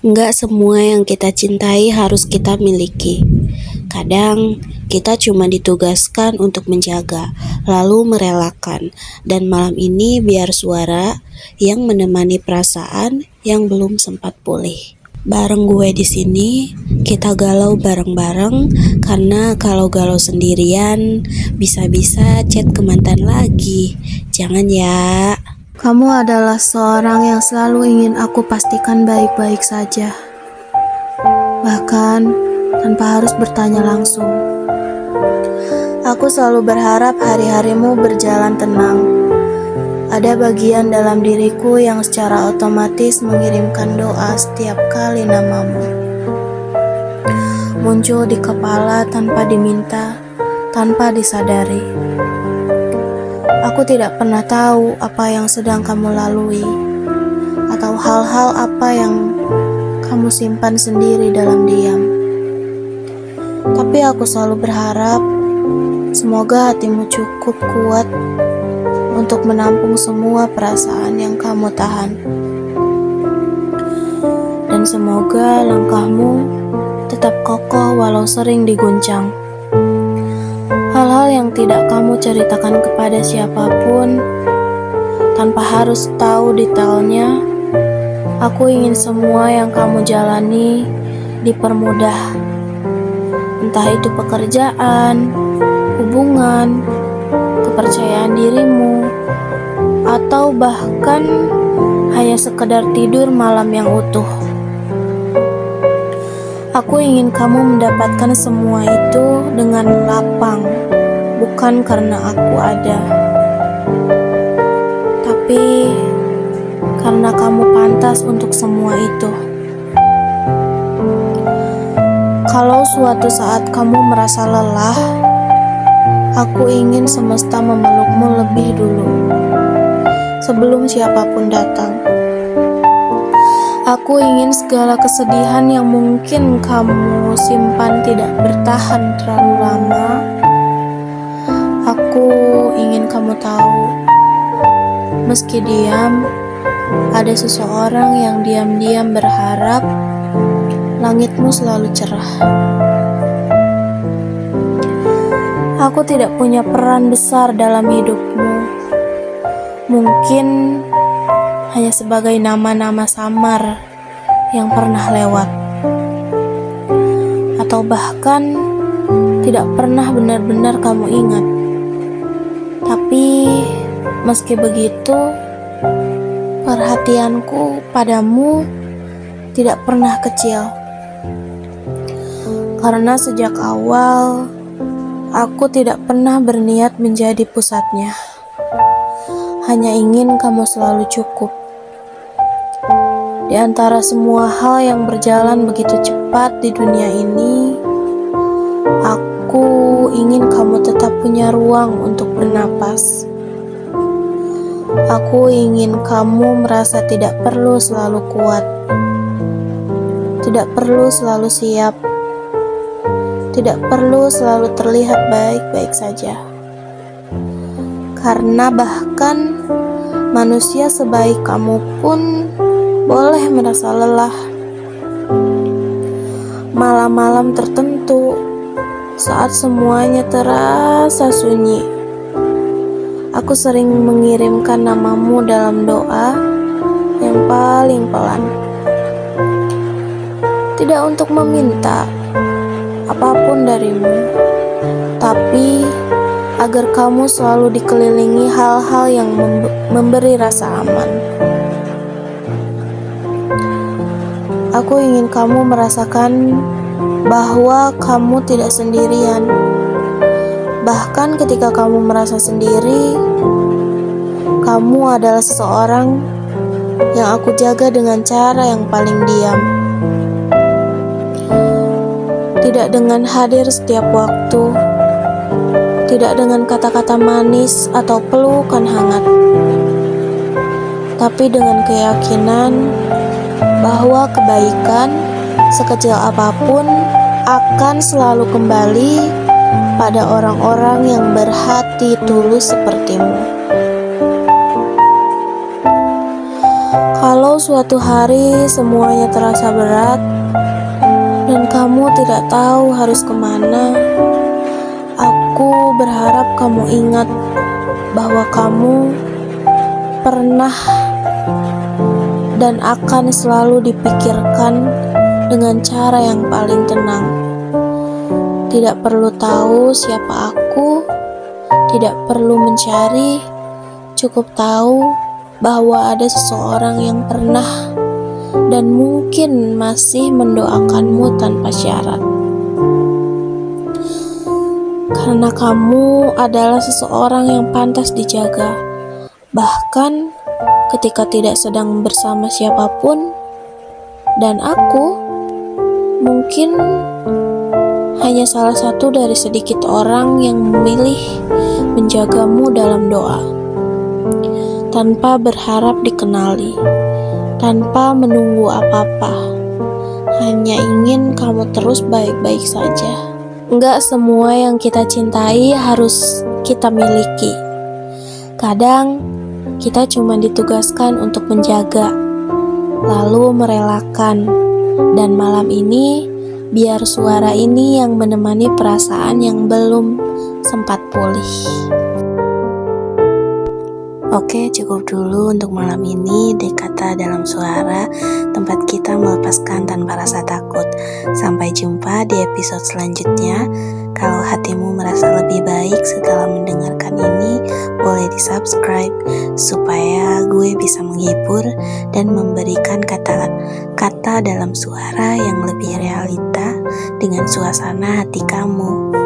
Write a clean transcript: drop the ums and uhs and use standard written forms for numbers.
Nggak semua yang kita cintai harus kita miliki. Kadang kita cuma ditugaskan untuk menjaga, lalu merelakan. Dan malam ini biar suara yang menemani perasaan yang belum sempat pulih. Bareng gue di sini, kita galau bareng-bareng karena kalau galau sendirian bisa-bisa chat ke mantan lagi. Jangan ya. Kamu adalah seorang yang selalu ingin aku pastikan baik-baik saja. Bahkan tanpa harus bertanya langsung. Aku selalu berharap hari-harimu berjalan tenang. Ada bagian dalam diriku yang secara otomatis mengirimkan doa setiap kali namamu muncul di kepala tanpa diminta, tanpa disadari. Aku tidak pernah tahu apa yang sedang kamu lalui, atau hal-hal apa yang kamu simpan sendiri dalam diam. Tapi aku selalu berharap, semoga hatimu cukup kuat untuk menampung semua perasaan yang kamu tahan. Dan semoga langkahmu tetap kokoh walau sering diguncang. Hal-hal yang tidak kamu ceritakan kepada siapapun, tanpa harus tahu detailnya, aku ingin semua yang kamu jalani dipermudah. Entah itu pekerjaan, hubungan, kepercayaan dirimu, atau bahkan hanya sekedar tidur malam yang utuh. Aku ingin kamu mendapatkan semua itu dengan lapang, bukan karena aku ada, tapi karena kamu pantas untuk semua itu. Kalau suatu saat kamu merasa lelah, aku ingin semesta memelukmu lebih dulu, sebelum siapapun datang. Aku ingin segala kesedihan yang mungkin kamu simpan tidak bertahan terlalu lama. Aku ingin kamu tahu, meski diam, ada seseorang yang diam-diam berharap langitmu selalu cerah. Aku tidak punya peran besar dalam hidupmu. Mungkin hanya sebagai nama-nama samar yang pernah lewat, atau bahkan tidak pernah benar-benar kamu ingat. Tapi meski begitu, perhatianku padamu tidak pernah kecil. Karena sejak awal, aku tidak pernah berniat menjadi pusatnya. Hanya ingin kamu selalu cukup. Di antara semua hal yang berjalan begitu cepat di dunia ini, aku ingin kamu tetap punya ruang untuk bernapas. Aku ingin kamu merasa tidak perlu selalu kuat, tidak perlu selalu siap, tidak perlu selalu terlihat baik-baik saja. Karena bahkan manusia sebaik kamu pun boleh merasa lelah. Malam-malam tertentu, saat semuanya terasa sunyi, aku sering mengirimkan namamu dalam doa yang paling pelan. Tidak untuk meminta apapun darimu, tapi agar kamu selalu dikelilingi hal-hal yang memberi rasa aman. Aku ingin kamu merasakan bahwa kamu tidak sendirian. Bahkan ketika kamu merasa sendiri, kamu adalah seseorang yang aku jaga dengan cara yang paling diam. Tidak dengan hadir setiap waktu, tidak dengan kata-kata manis atau pelukan hangat, tapi dengan keyakinan bahwa kebaikan sekecil apapun akan selalu kembali pada orang-orang yang berhati tulus sepertimu. Kalau Walau suatu hari semuanya terasa berat dan kamu tidak tahu harus kemana, aku berharap kamu ingat bahwa kamu pernah dan akan selalu dipikirkan dengan cara yang paling tenang. Tidak perlu tahu siapa aku, tidak perlu mencari, cukup tahu bahwa ada seseorang yang pernah dan mungkin masih mendoakanmu tanpa syarat. Karena kamu adalah seseorang yang pantas dijaga, bahkan ketika tidak sedang bersama siapapun. Dan aku mungkin hanya salah satu dari sedikit orang yang memilih menjagamu dalam doa, tanpa berharap dikenali, tanpa menunggu apa-apa, hanya ingin kamu terus baik-baik saja. Enggak semua yang kita cintai harus kita miliki. Kadang kita cuma ditugaskan untuk menjaga, lalu merelakan. Dan malam ini, biar suara ini yang menemani perasaan yang belum sempat pulih. Oke, cukup dulu untuk malam ini di Kata Dalam Suara, tempat kita melepaskan tanpa rasa takut. Sampai jumpa di episode selanjutnya. Kalau hatimu merasa lebih baik setelah mendengarkan ini, boleh di-subscribe supaya gue bisa menghibur dan memberikan kata-kata dalam suara yang lebih realita dengan suasana hati kamu.